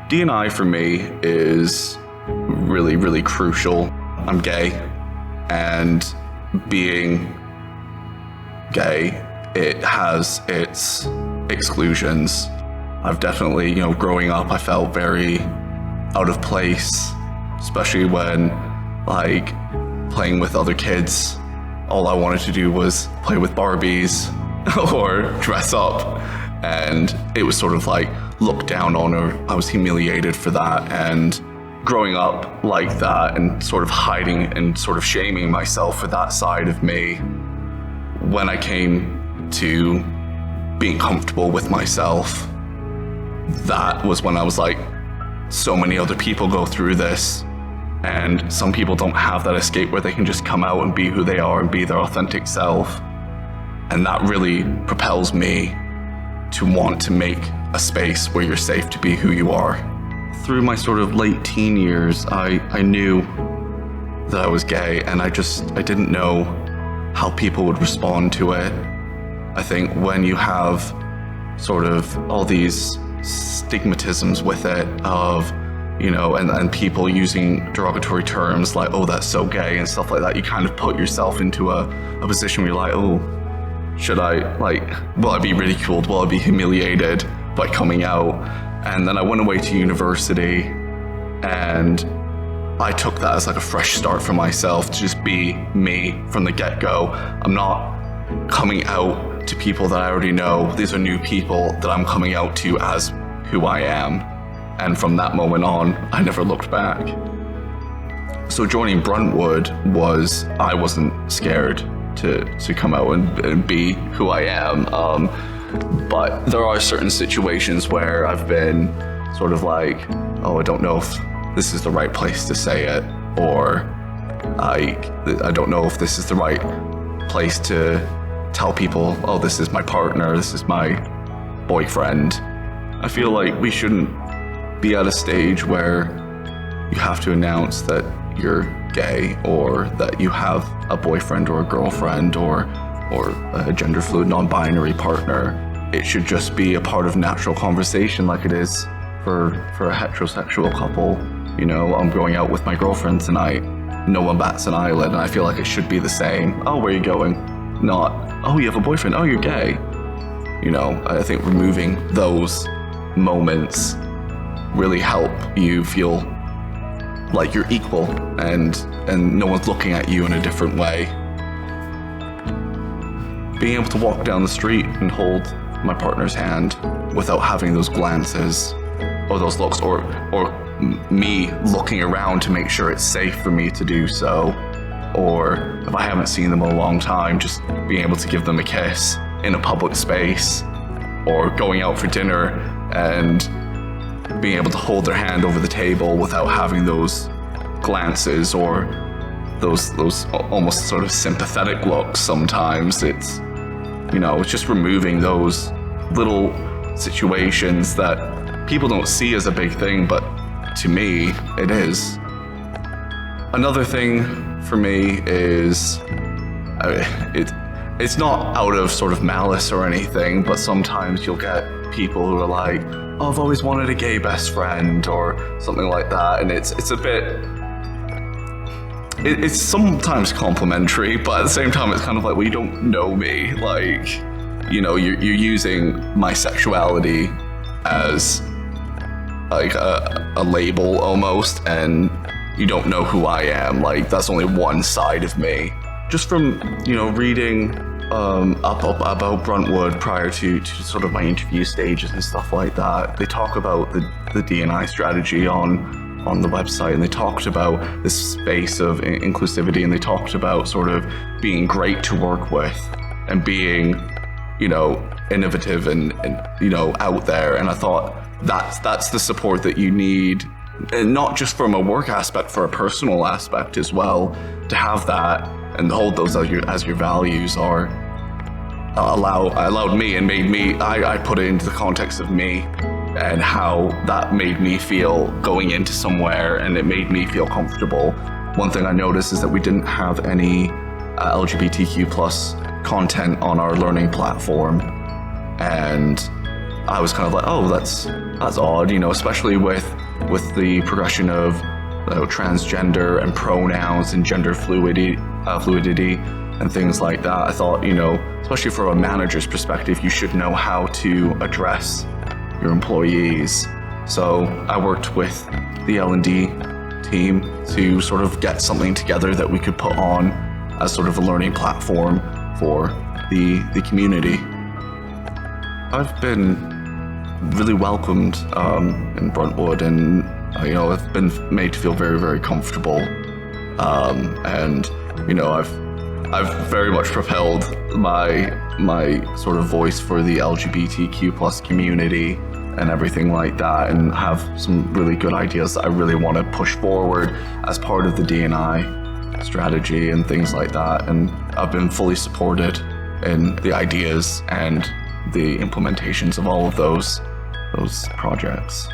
D&I for me is really, really crucial. I'm gay, and being gay, it has its exclusions. I've definitely, growing up, I felt very out of place, especially when, playing with other kids. All I wanted to do was play with Barbies or dress up, and it was sort of looked down on, or I was humiliated for that. And growing up like that and sort of hiding and sort of shaming myself for that side of me, when I came to being comfortable with myself, that was when I was like, so many other people go through this, and some people don't have that escape where they can just come out and be who they are and be their authentic self. And that really propels me to want to make a space where you're safe to be who you are. Through my sort of late teen years, I knew that I was gay, and I didn't know how people would respond to it. I think when you have sort of all these stigmatisms with it of, and people using derogatory terms like, oh, that's so gay and stuff like that, you kind of put yourself into a position where you're like, oh, should I, will I be ridiculed? Will I be humiliated by coming out? And then I went away to university, and I took that as a fresh start for myself to just be me from the get-go. I'm not coming out to people that I already know. These are new people that I'm coming out to as who I am. And from that moment on, I never looked back. So joining Bruntwood I wasn't scared to come out and be who I am. But there are certain situations where I've been sort of oh, I don't know if this is the right place to say it, or I don't know if this is the right place to tell people, oh, this is my partner, this is my boyfriend. I feel like we shouldn't be at a stage where you have to announce that you're gay, or that you have a boyfriend or a girlfriend or a gender fluid non-binary partner. It should just be a part of natural conversation like it is for a heterosexual couple. I'm going out with my girlfriend tonight. No one bats an eyelid, and I feel like it should be the same. Oh, where are you going? Not, oh, you have a boyfriend. Oh, you're gay. I think removing those moments really help you feel like you're equal, and no one's looking at you in a different way. Being able to walk down the street and hold my partner's hand without having those glances or those looks, or me looking around to make sure it's safe for me to do so, or if I haven't seen them in a long time, just being able to give them a kiss in a public space, or going out for dinner and being able to hold their hand over the table without having those glances or those almost sort of sympathetic looks. Sometimes it's just removing those little situations that people don't see as a big thing, but to me it is. Another thing for me is it's not out of sort of malice or anything, but sometimes you'll get people who are like, oh, I've always wanted a gay best friend, or something like that, and it's a bit, it's sometimes complimentary, but at the same time it's kind of like, well, you don't know me, you're using my sexuality as a label almost, and you don't know who I am. That's only one side of me. Just from reading up about Bruntwood prior to sort of my interview stages and stuff like that, they talk about the D&I strategy on the website, and they talked about this space of inclusivity, and they talked about sort of being great to work with and being innovative and out there. And I thought that's the support that you need, and not just from a work aspect, for a personal aspect as well, to have that and hold those as your values are allowed me and made me, I put it into the context of me and how that made me feel going into somewhere, and it made me feel comfortable. One thing I noticed is that we didn't have any LGBTQ plus content on our learning platform. And I was kind of like, oh, that's odd, especially with the progression of transgender and pronouns and gender fluidity and things like that. I thought, especially from a manager's perspective, you should know how to address your employees. So I worked with the L&D team to sort of get something together that we could put on as sort of a learning platform for the community. I've been really welcomed in Bruntwood, and I've been made to feel very, very comfortable, and I've very much propelled my sort of voice for the LGBTQ plus community and everything like that, and have some really good ideas that I really want to push forward as part of the D&I strategy and things like that. And I've been fully supported in the ideas and the implementations of all of those projects.